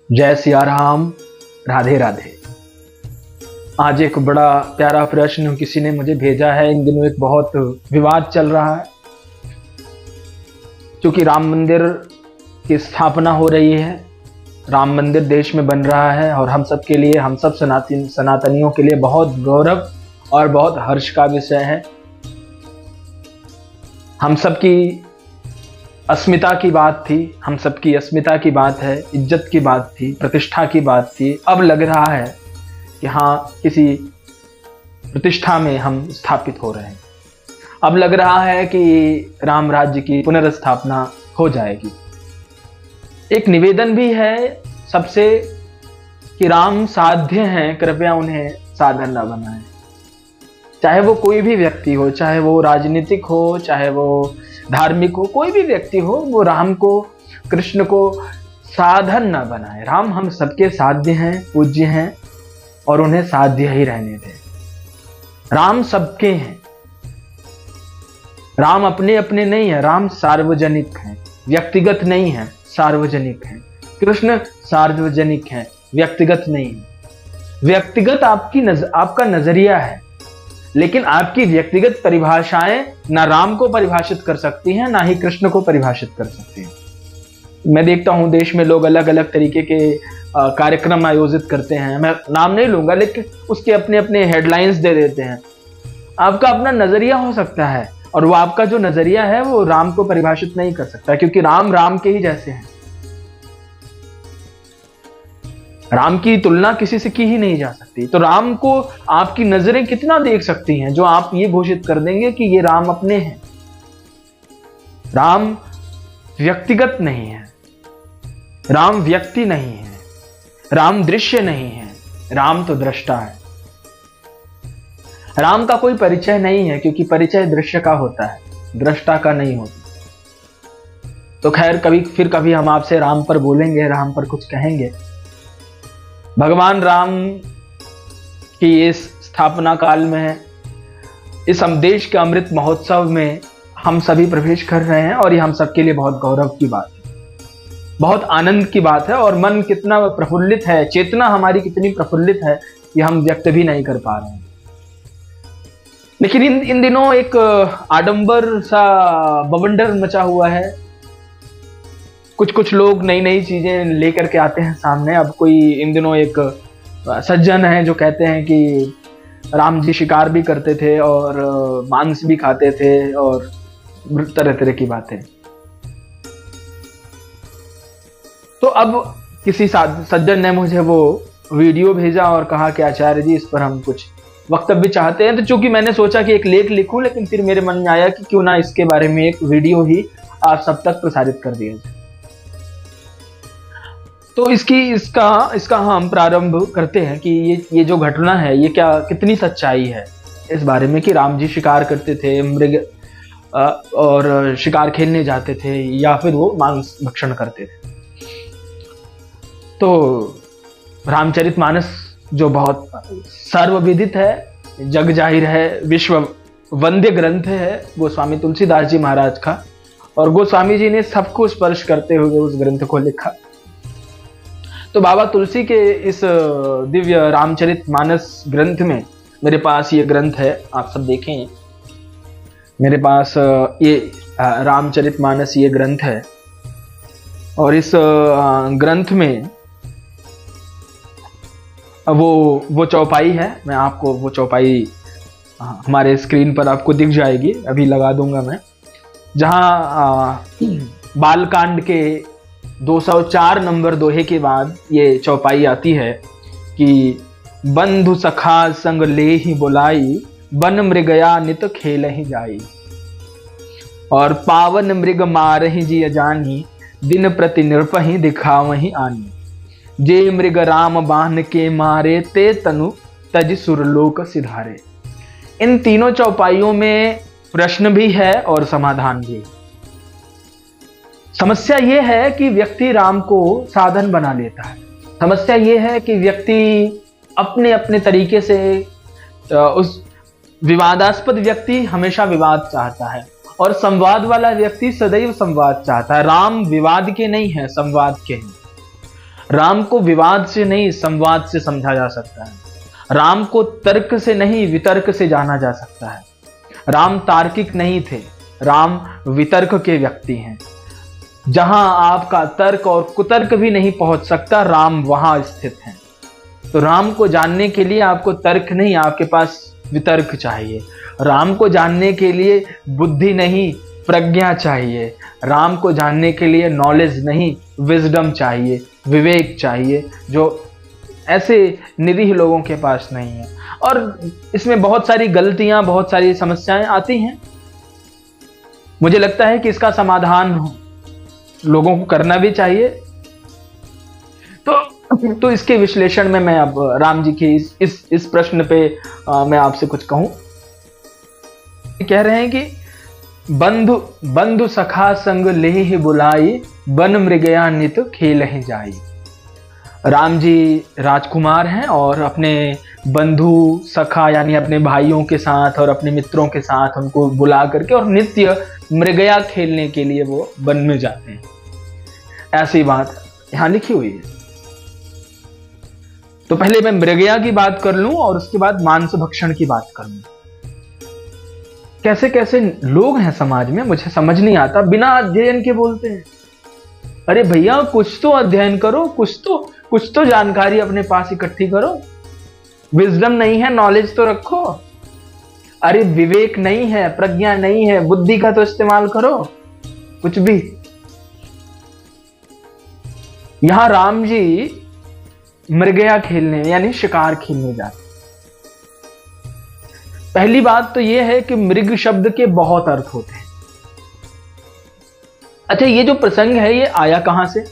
जय सिया राम, राधे राधे। आज एक बड़ा प्यारा प्रश्न किसी ने मुझे भेजा है। इन दिनों एक बहुत विवाद चल रहा है क्योंकि राम मंदिर की स्थापना हो रही है, राम मंदिर देश में बन रहा है और हम सब के लिए, हम सब सनातनियों के लिए बहुत गौरव और बहुत हर्ष का विषय है। हम सब की अस्मिता की बात थी, हम सबकी अस्मिता की बात है, इज्जत की बात थी, प्रतिष्ठा की बात थी। अब लग रहा है कि हाँ, किसी प्रतिष्ठा में हम स्थापित हो रहे हैं। अब लग रहा है कि राम राज्य की पुनर्स्थापना हो जाएगी। एक निवेदन भी है सबसे कि राम साध्य हैं, कृपया उन्हें साधन न बनाएं। चाहे वो कोई भी व्यक्ति हो, चाहे वो राजनीतिक हो, चाहे वो धार्मिक हो, कोई भी व्यक्ति हो, वो राम को, कृष्ण को साधन न बनाए। राम हम सबके साध्य हैं, पूज्य हैं और उन्हें साध्य ही रहने दें। राम सबके हैं, राम अपने अपने नहीं है, राम सार्वजनिक हैं, व्यक्तिगत नहीं है, सार्वजनिक हैं। कृष्ण सार्वजनिक है, व्यक्तिगत नहीं है। व्यक्तिगत आपका नजरिया है, लेकिन आपकी व्यक्तिगत परिभाषाएं ना राम को परिभाषित कर सकती हैं, ना ही कृष्ण को परिभाषित कर सकती हैं। मैं देखता हूं देश में लोग अलग अलग तरीके के कार्यक्रम आयोजित करते हैं। मैं नाम नहीं लूंगा, लेकिन उसके अपने अपने हेडलाइंस दे देते हैं। आपका अपना नजरिया हो सकता है और वो आपका जो नजरिया है वो राम को परिभाषित नहीं कर सकता, क्योंकि राम राम के ही जैसे हैं। राम की तुलना किसी से की ही नहीं जा सकती। तो राम को आपकी नजरें कितना देख सकती हैं जो आप ये घोषित कर देंगे कि ये राम अपने हैं। राम व्यक्तिगत नहीं है, राम व्यक्ति नहीं है, राम दृश्य नहीं है, राम तो दृष्टा है। राम का कोई परिचय नहीं है, क्योंकि परिचय दृश्य का होता है, दृष्टा का नहीं होता। तो खैर, कभी हम आपसे राम पर बोलेंगे, राम पर कुछ कहेंगे। भगवान राम की इस स्थापना काल में, इस हम देश के अमृत महोत्सव में हम सभी प्रवेश कर रहे हैं और ये हम सबके लिए बहुत गौरव की बात है, बहुत आनंद की बात है। और मन कितना प्रफुल्लित है, चेतना हमारी कितनी प्रफुल्लित है, ये हम व्यक्त भी नहीं कर पा रहे हैं। लेकिन इन दिनों एक आडंबर सा बवंडर मचा हुआ है। कुछ लोग नई नई चीजें लेकर के आते हैं सामने। अब कोई इन दिनों एक सज्जन है जो कहते हैं कि राम जी शिकार भी करते थे और मांस भी खाते थे और तरह तरह की बातें। तो अब किसी सज्जन ने मुझे वो वीडियो भेजा और कहा कि आचार्य जी, इस पर हम कुछ वक्तव्य चाहते हैं। तो चूंकि मैंने सोचा कि एक लेख लिखूं, लेकिन फिर मेरे मन में आया कि क्यों ना इसके बारे में एक वीडियो ही आप सब तक प्रसारित कर दिया जाए। तो इसका हम प्रारंभ करते हैं कि ये जो घटना है ये कितनी सच्चाई है इस बारे में कि राम जी शिकार करते थे, मृग और शिकार खेलने जाते थे, या फिर वो मांस भक्षण करते थे। तो रामचरितमानस जो बहुत सर्वविदित है, जग जाहिर है, विश्व वंद्य ग्रंथ है गोस्वामी तुलसीदास जी महाराज का, और गोस्वामी जी ने सबको स्पर्श करते हुए उस ग्रंथ को लिखा। तो बाबा तुलसी के इस दिव्य रामचरितमानस ग्रंथ में, मेरे पास ये ग्रंथ है, आप सब देखें, मेरे पास ये रामचरितमानस ये ग्रंथ है। और इस ग्रंथ में वो चौपाई है। मैं आपको वो चौपाई हमारे स्क्रीन पर आपको दिख जाएगी, अभी लगा दूंगा मैं, जहां बालकांड के 204 नंबर दोहे के बाद ये चौपाई आती है कि बंधु सखा संग ले ही बुलाई, बन मृगया नित खेल ही जाई, और पावन मृग मार ही जी अजानी, दिन प्रति निरपहि दिखावहि आनी, जे मृग राम बान के मारे, ते तनु तज सुरलोक सिधारे। इन तीनों चौपाइयों में प्रश्न भी है और समाधान भी। समस्या यह है कि व्यक्ति राम को साधन बना लेता है। समस्या यह है कि व्यक्ति अपने अपने तरीके से, उस विवादास्पद व्यक्ति हमेशा विवाद चाहता है और संवाद वाला व्यक्ति सदैव संवाद चाहता है। राम विवाद के नहीं है, संवाद के हैं। राम को विवाद से नहीं संवाद से समझा जा सकता है। राम को तर्क से नहीं वितर्क से जाना जा सकता है। राम तार्किक नहीं थे, राम वितर्क के व्यक्ति हैं। जहां आपका तर्क और कुतर्क भी नहीं पहुंच सकता, राम वहां स्थित हैं। तो राम को जानने के लिए आपको तर्क नहीं, आपके पास वितर्क चाहिए। राम को जानने के लिए बुद्धि नहीं, प्रज्ञा चाहिए। राम को जानने के लिए नॉलेज नहीं, विजडम चाहिए, विवेक चाहिए, जो ऐसे निरीह लोगों के पास नहीं है। और इसमें बहुत सारी गलतियां, बहुत सारी समस्याएं आती हैं। मुझे लगता है कि इसका समाधान लोगों को करना भी चाहिए। तो इसके विश्लेषण में मैं अब राम जी के इस प्रश्न पे मैं आपसे कुछ कहूं। कह रहे हैं कि बंधु सखा संग लेहि बुलाई, बन मृगया नित खेलहि जाई। राम जी राजकुमार हैं और अपने बंधु सखा यानी अपने भाइयों के साथ और अपने मित्रों के साथ उनको बुला करके और नित्य मृगया खेलने के लिए वो वन में जाते हैं। ऐसी बात यहां लिखी हुई है। तो पहले मैं मृगया की बात कर लूं और उसके बाद मांस भक्षण की बात कर लूं। कैसे कैसे लोग हैं समाज में, मुझे समझ नहीं आता, बिना अध्ययन के बोलते हैं। अरे भैया कुछ तो अध्ययन करो, कुछ तो जानकारी अपने पास इकट्ठी करो। विजडम नहीं है, नॉलेज तो रखो। अरे विवेक नहीं है, प्रज्ञा नहीं है, बुद्धि का तो इस्तेमाल करो। कुछ भी। यहां राम जी मृगया खेलने यानी शिकार खेलने जाते। पहली बात तो यह है कि मृग शब्द के बहुत अर्थ होते हैं। अच्छा, ये जो प्रसंग है ये आया कहां से?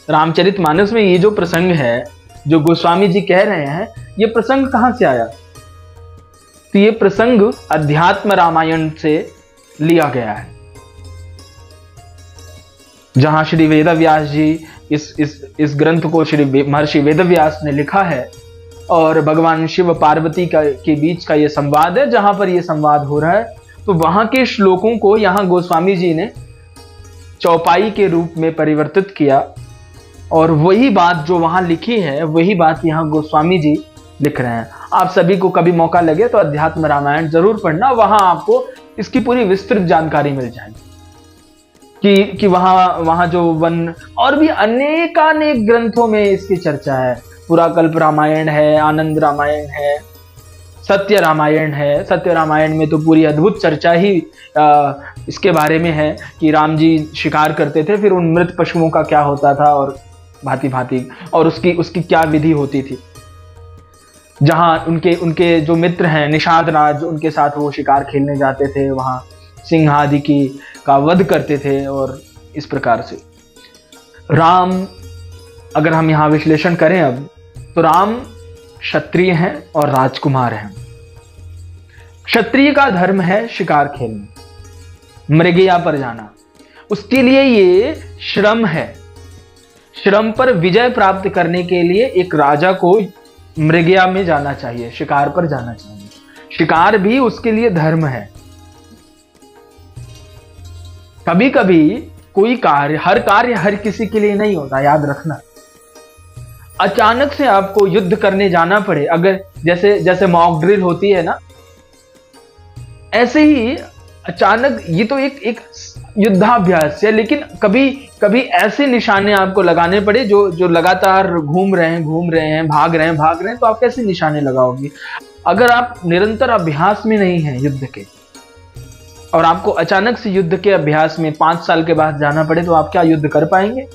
रामचरितमानस में ये जो प्रसंग है जो गोस्वामी जी कह रहे हैं, ये प्रसंग कहां से आया? तो ये प्रसंग अध्यात्म रामायण से लिया गया है, जहां श्री वेदव्यास जी इस ग्रंथ को श्री महर्षि वेदव्यास ने लिखा है और भगवान शिव पार्वती के बीच का ये संवाद है। जहां पर ये संवाद हो रहा है तो वहां के श्लोकों को यहां गोस्वामी जी ने चौपाई के रूप में परिवर्तित किया और वही बात जो वहां लिखी है वही बात यहां गोस्वामी जी लिख रहे हैं। आप सभी को कभी मौका लगे तो अध्यात्म रामायण जरूर पढ़ना, वहां आपको इसकी पूरी विस्तृत जानकारी मिल जाएगी कि वहां जो वन और भी अनेकानेक ग्रंथों में इसकी चर्चा है। पुराकल्प रामायण है, आनंद रामायण है, सत्य रामायण है। सत्य रामायण में तो पूरी अद्भुत चर्चा ही इसके बारे में है कि राम जी शिकार करते थे, फिर उन मृत पशुओं का क्या होता था और भांति भांति, और उसकी क्या विधि होती थी। जहां उनके जो मित्र हैं निषाद राज, उनके साथ वो शिकार खेलने जाते थे, वहां सिंह आदि का वध करते थे। और इस प्रकार से राम, अगर हम यहां विश्लेषण करें अब, तो राम क्षत्रिय हैं और राजकुमार हैं। क्षत्रिय का धर्म है शिकार खेलना, मृगया पर जाना। उसके लिए ये श्रम है। श्रम पर विजय प्राप्त करने के लिए एक राजा को मृगया में जाना चाहिए, शिकार पर जाना चाहिए। शिकार भी उसके लिए धर्म है। कभी कभी कोई कार्य, हर कार्य हर किसी के लिए नहीं होता, याद रखना। अचानक से आपको युद्ध करने जाना पड़े, अगर जैसे मॉक ड्रिल होती है ना, ऐसे ही अचानक, ये तो एक युद्धाभ्यास है, लेकिन कभी कभी ऐसे निशाने आपको लगाने पड़े जो लगातार घूम रहे हैं, भाग रहे हैं, तो आप कैसे निशाने लगाओगे? अगर आप निरंतर अभ्यास में नहीं हैं युद्ध के, और आपको अचानक से युद्ध के अभ्यास में 5 साल के बाद जाना पड़े, तो आप क्या युद्ध कर पाएंगे?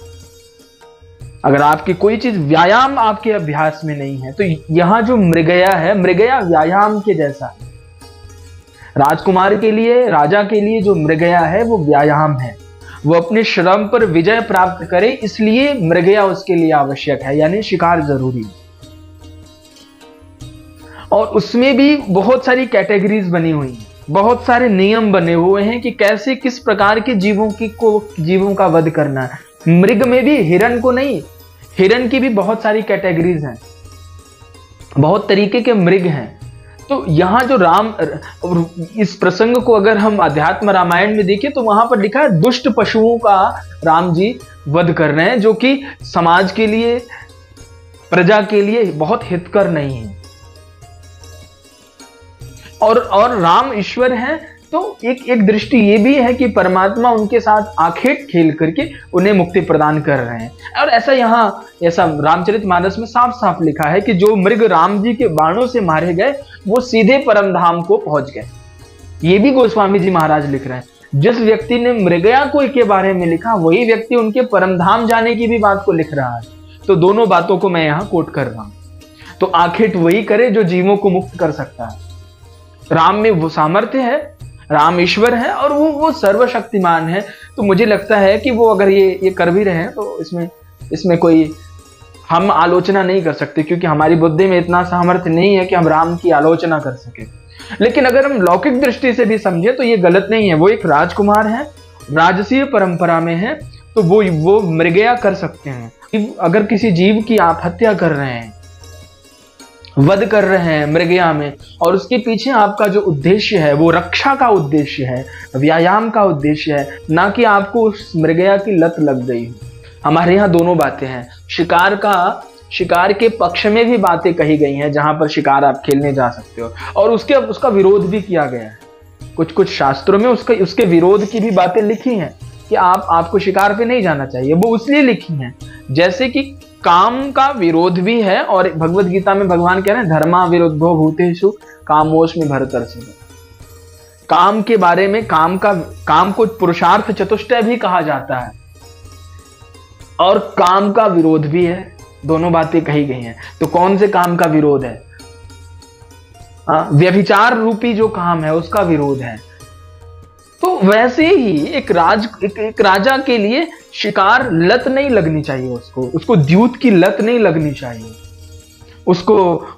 अगर आपकी कोई चीज व्यायाम आपके अभ्यास में नहीं है, तो यहां जो मृगया है, मृगया व्यायाम के जैसा है। राजकुमार के लिए, राजा के लिए जो मृगया है वो व्यायाम है। वो अपने श्रम पर विजय प्राप्त करे, इसलिए मृगया उसके लिए आवश्यक है, यानी शिकार जरूरी है। और उसमें भी बहुत सारी कैटेगरीज बनी हुई हैं, बहुत सारे नियम बने हुए हैं कि कैसे, किस प्रकार के जीवों का वध करना है। मृग में भी हिरण को नहीं, हिरण की भी बहुत सारी कैटेगरीज हैं, बहुत तरीके के मृग हैं। तो यहाँ जो राम, इस प्रसंग को अगर हम अध्यात्म रामायण में देखें तो वहां पर लिखा है दुष्ट पशुओं का राम जी वध कर रहे हैं, जो कि समाज के लिए, प्रजा के लिए बहुत हितकर नहीं है। और राम ईश्वर है, तो एक दृष्टि ये भी है कि परमात्मा उनके साथ आखेट खेल करके उन्हें मुक्ति प्रदान कर रहे हैं। और ऐसा रामचरितमानस में साफ साफ लिखा है कि जो मृग राम जी के बाणों से मारे गए वो सीधे परम धाम को पहुंच गए। ये भी गोस्वामी जी महाराज लिख रहे हैं। जिस व्यक्ति ने मृगया को के बारे में लिखा वही व्यक्ति उनके परम धाम जाने की भी बात को लिख रहा है। तो दोनों बातों को मैं यहाँ कोट कर रहा हूं। तो आखेट वही करे जो जीवों को मुक्त कर सकता है। राम में वो सामर्थ्य है, राम ईश्वर है और वो सर्वशक्तिमान है। तो मुझे लगता है कि वो अगर ये कर भी रहे हैं तो इसमें कोई हम आलोचना नहीं कर सकते, क्योंकि हमारी बुद्धि में इतना सामर्थ्य नहीं है कि हम राम की आलोचना कर सके। लेकिन अगर हम लौकिक दृष्टि से भी समझे तो ये गलत नहीं है। वो एक राजकुमार है, राजसीय परंपरा में है, तो वो मृगया कर सकते हैं। अगर किसी जीव की आप हत्या कर रहे हैं, वध कर रहे हैं मृगया में, और उसके पीछे आपका जो उद्देश्य है वो रक्षा का उद्देश्य है, व्यायाम का उद्देश्य है, ना कि आपको उस मृगया की लत लग गई हो। हमारे यहाँ दोनों बातें हैं। शिकार के पक्ष में भी बातें कही गई हैं, जहां पर शिकार आप खेलने जा सकते हो, और उसका विरोध भी किया गया है। कुछ शास्त्रों में उसके विरोध की भी बातें लिखी हैं कि आपको शिकार पे नहीं जाना चाहिए। वो इसलिए लिखी हैं जैसे कि काम का विरोध भी है, और भगवत गीता में भगवान कह रहे हैं धर्मा विरुद्धो भूतेषु कामोऽस्मि भरतर्षभ। काम के बारे में, काम को पुरुषार्थ चतुष्टय भी कहा जाता है, और काम का विरोध भी है। दोनों बातें कही गई हैं। तो कौन से काम का विरोध है? व्यभिचार रूपी जो काम है उसका विरोध है। तो वैसे ही एक राजा के लिए शिकार लत नहीं लगनी चाहिए, उसको द्यूत की लत नहीं लगनी चाहिए। उसको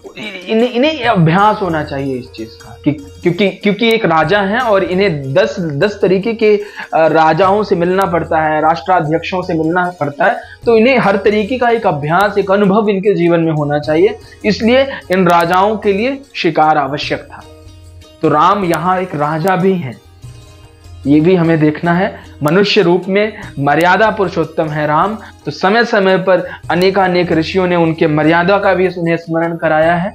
इन्हें अभ्यास होना चाहिए इस चीज का, क्योंकि एक राजा है और इन्हें 10 तरीके के राजाओं से मिलना पड़ता है, राष्ट्राध्यक्षों से मिलना पड़ता है। तो इन्हें हर तरीके का एक अभ्यास, एक अनुभव इनके जीवन में होना चाहिए। इसलिए इन राजाओं के लिए शिकार आवश्यक था। तो राम यहाँ एक राजा भी हैं, ये भी हमें देखना है। मनुष्य रूप में मर्यादा पुरुषोत्तम है राम। तो समय समय पर अनेकानेक ऋषियों ने उनके मर्यादा का भी उन्हें स्मरण कराया है।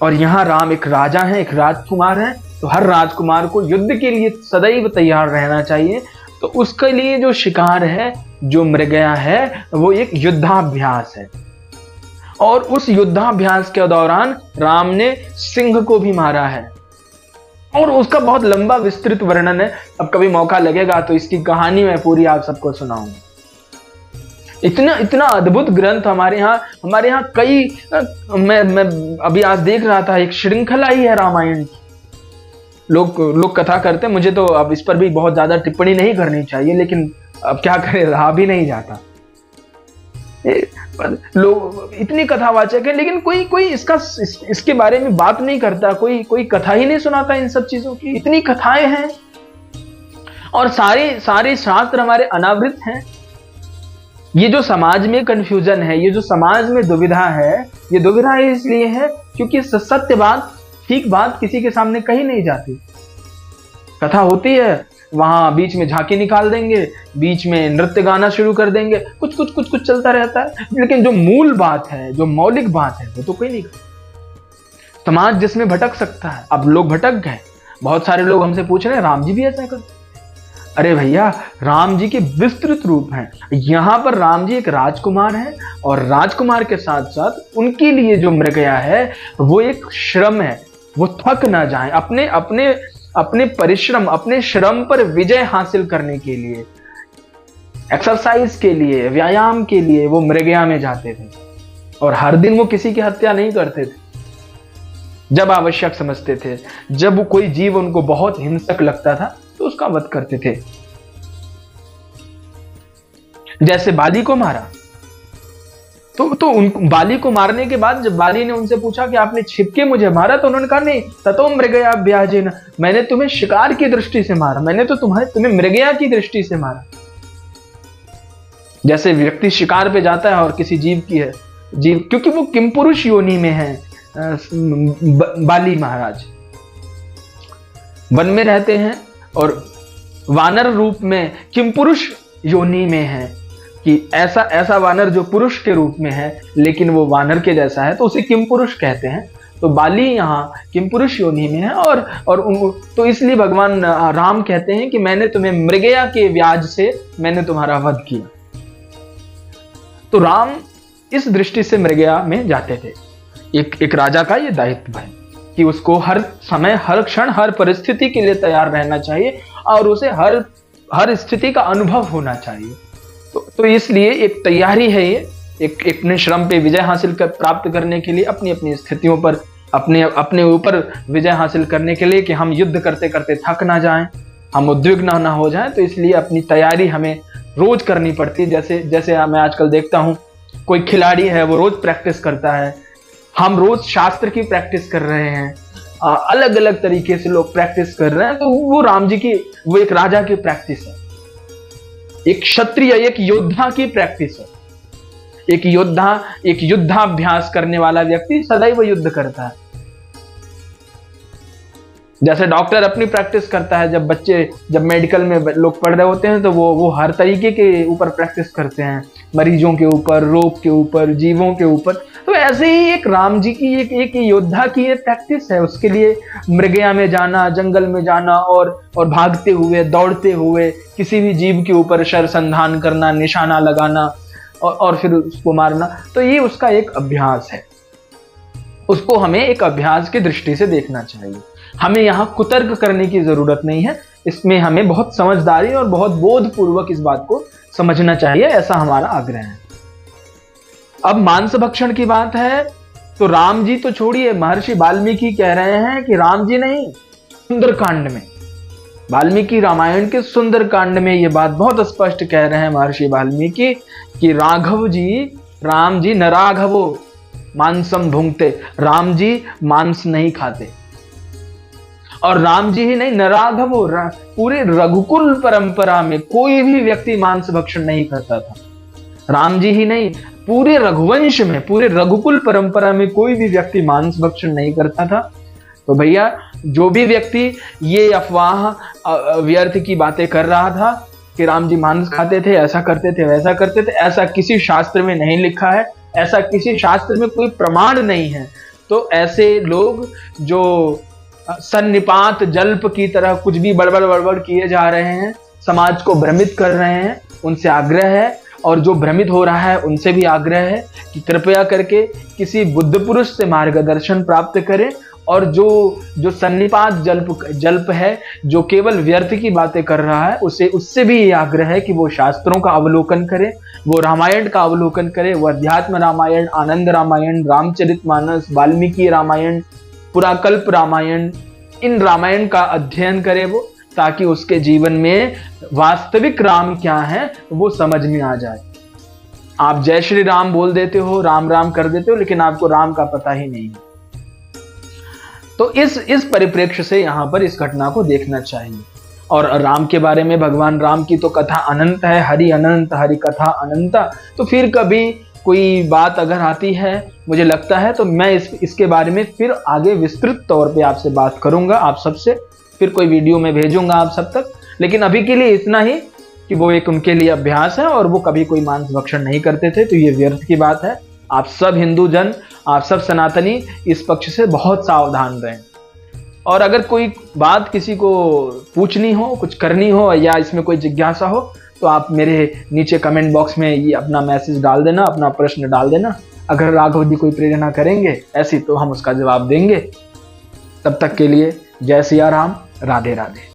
और यहाँ राम एक राजा है, एक राजकुमार है। तो हर राजकुमार को युद्ध के लिए सदैव तैयार रहना चाहिए। तो उसके लिए जो शिकार है, जो मृगया है, वो एक युद्धाभ्यास है। और उस युद्धाभ्यास के दौरान राम ने सिंह को भी मारा है, और उसका बहुत लंबा विस्तृत वर्णन है। अब कभी मौका लगेगा तो इसकी कहानी मैं पूरी आप सबको सुनाऊंगा। इतना अद्भुत ग्रंथ हमारे यहाँ कई, मैं अभी आज देख रहा था, एक श्रृंखला ही है रामायण। लोग कथा करते हैं। मुझे तो अब इस पर भी बहुत ज्यादा टिप्पणी नहीं करनी चाहिए, लेकिन अब क्या करें, रहा भी नहीं जाता। लोग इतनी कथावाचक है, लेकिन कोई इसके बारे में बात नहीं करता। कोई कथा ही नहीं सुनाता इन सब चीजों की। इतनी कथाएं हैं और सारे शास्त्र हमारे अनावृत हैं। ये जो समाज में कंफ्यूजन है, ये जो समाज में दुविधा है, ये दुविधा इसलिए है क्योंकि सत्य बात, ठीक बात किसी के सामने कही नहीं जाती। कथा होती है, वहां बीच में झांकी निकाल देंगे, बीच में नृत्य गाना शुरू कर देंगे, कुछ चलता रहता है, लेकिन जो मूल बात है, जो मौलिक बात है, वो तो कोई नहीं करता। समाज जिसमें भटक सकता है, अब लोग भटक गए। बहुत सारे लोग हमसे पूछ रहे हैं राम जी भी ऐसा करते। अरे भैया, राम जी के विस्तृत रूप हैं। यहाँ पर राम जी एक राजकुमार हैं, और राजकुमार के साथ साथ उनके लिए जो मृगया है वो एक श्रम है। वो थक ना जाए, अपने परिश्रम, अपने श्रम पर विजय हासिल करने के लिए, एक्सरसाइज के लिए, व्यायाम के लिए वो मृगया में जाते थे। और हर दिन वो किसी की हत्या नहीं करते थे। जब आवश्यक समझते थे, जब कोई जीव उनको बहुत हिंसक लगता था तो उसका वध करते थे। जैसे बाली को मारा, तो बाली को मारने के बाद जब बाली ने उनसे पूछा कि आपने छिपके मुझे मारा, तो उन्होंने कहा नहीं, ततो मृगया व्याजेन, मैंने तुम्हें शिकार की दृष्टि से मारा, मैंने तो तुम्हें मृगया की दृष्टि से मारा। जैसे व्यक्ति शिकार पे जाता है और किसी जीव क्योंकि वो किम पुरुष योनि में है, बाली महाराज वन में रहते हैं और वानर रूप में किमपुरुष योनि में है, कि ऐसा वानर जो पुरुष के रूप में है लेकिन वो वानर के जैसा है, तो उसे किमपुरुष कहते हैं। तो बाली यहाँ किमपुरुष योनि में है और तो इसलिए भगवान राम कहते हैं कि मैंने तुम्हें मृगया के व्याज से मैंने तुम्हारा वध किया। तो राम इस दृष्टि से मृगया में जाते थे। एक राजा का ये दायित्व है कि उसको हर समय, हर क्षण, हर परिस्थिति के लिए तैयार रहना चाहिए और उसे हर स्थिति का अनुभव होना चाहिए। तो इसलिए एक तैयारी है ये, एक अपने श्रम पे विजय हासिल प्राप्त करने के लिए, अपनी अपनी स्थितियों पर अपने ऊपर विजय हासिल करने के लिए, कि हम युद्ध करते करते थक ना जाएं, हम उद्विग्न ना हो जाएं। तो इसलिए अपनी तैयारी हमें रोज करनी पड़ती है। जैसे मैं आजकल देखता हूं, कोई खिलाड़ी है वो रोज प्रैक्टिस करता है, हम रोज शास्त्र की प्रैक्टिस कर रहे हैं, अलग अलग तरीके से लोग प्रैक्टिस कर रहे हैं। तो वो राम जी की, वो एक राजा की प्रैक्टिस है, एक क्षत्रिय, एक योद्धा की प्रैक्टिस है। एक युद्धाभ्यास करने वाला व्यक्ति सदैव युद्ध करता है। जैसे डॉक्टर अपनी प्रैक्टिस करता है, जब मेडिकल में लोग पढ़ रहे होते हैं तो वो हर तरीके के ऊपर प्रैक्टिस करते हैं, मरीजों के ऊपर, रोग के ऊपर, जीवों के ऊपर। तो ऐसे ही एक राम जी की एक योद्धा की ये प्रैक्टिस है। उसके लिए मृगया में जाना, जंगल में जाना और भागते हुए, दौड़ते हुए किसी भी जीव के ऊपर शरसंधान करना, निशाना लगाना और फिर उसको मारना। तो ये उसका एक अभ्यास है, उसको हमें एक अभ्यास की दृष्टि से देखना चाहिए। हमें यहाँ कुतर्क करने की जरूरत नहीं है, इसमें हमें बहुत समझदारी और बहुत बोधपूर्वक इस बात को समझना चाहिए, ऐसा हमारा आग्रह है। अब मांस भक्षण की बात है तो राम जी तो छोड़िए, महर्षि वाल्मीकि कह रहे हैं कि राम जी नहीं, सुंदरकांड में, वाल्मीकि रामायण के सुंदरकांड में ये बात बहुत स्पष्ट कह रहे हैं महर्षि वाल्मीकि कि राम जी न राघवो मांसम भुंगते, राम जी मांस नहीं खाते। और राम जी ही नहीं, न राघवो, पूरे रघुकुल परंपरा में कोई भी व्यक्ति मांस भक्षण नहीं करता था। राम जी ही नहीं, पूरे रघुवंश में, पूरे रघुकुल परंपरा में कोई भी व्यक्ति मांस भक्षण नहीं करता था। तो भैया, जो भी व्यक्ति ये अफवाह व्यर्थ की बातें कर रहा था कि राम जी मांस खाते थे, ऐसा करते थे, वैसा करते थे, ऐसा किसी शास्त्र में नहीं लिखा है, ऐसा किसी शास्त्र में कोई प्रमाण नहीं है। तो ऐसे लोग जो सन्निपात जल्प की तरह कुछ भी बड़बड़ किए जा रहे हैं, समाज को भ्रमित कर रहे हैं, उनसे आग्रह है, और जो भ्रमित हो रहा है उनसे भी आग्रह है कि कृपया करके किसी बुद्ध पुरुष से मार्गदर्शन प्राप्त करें। और जो सन्निपात जल्प है, जो केवल व्यर्थ की बातें कर रहा है, उससे भी ये आग्रह है कि वो शास्त्रों का अवलोकन करे, वो रामायण का अवलोकन करे, वो अध्यात्म रामायण, आनंद रामायण, रामचरितमानस, वाल्मीकि रामायण, पुराकल्प रामायण, इन रामायण का अध्ययन करे वो, ताकि उसके जीवन में वास्तविक राम क्या है वो समझ में आ जाए। आप जय श्री राम बोल देते हो, राम राम कर देते हो, लेकिन आपको राम का पता ही नहीं है। तो इस परिप्रेक्ष्य से यहाँ पर इस घटना को देखना चाहिए। और राम के बारे में, भगवान राम की तो कथा अनंत है, हरि अनंत, हरि कथा अनंता। तो फिर कभी कोई बात अगर आती है, मुझे लगता है, तो मैं इसके बारे में फिर आगे विस्तृत तौर पे आपसे बात करूंगा, आप सबसे फिर कोई वीडियो में भेजूंगा आप सब तक। लेकिन अभी के लिए इतना ही कि वो एक उनके लिए अभ्यास है और वो कभी कोई मांस भक्षण नहीं करते थे, तो ये व्यर्थ की बात है। आप सब हिंदू जन, आप सब सनातनी इस पक्ष से बहुत सावधान रहें। और अगर कोई बात किसी को पूछनी हो, कुछ करनी हो, या इसमें कोई जिज्ञासा हो, तो आप मेरे नीचे कमेंट बॉक्स में ये अपना मैसेज डाल देना, अपना प्रश्न डाल देना। अगर राघव जी कोई प्रेरणा करेंगे ऐसी, तो हम उसका जवाब देंगे। तब तक के लिए जय सिया राम, राधे राधे।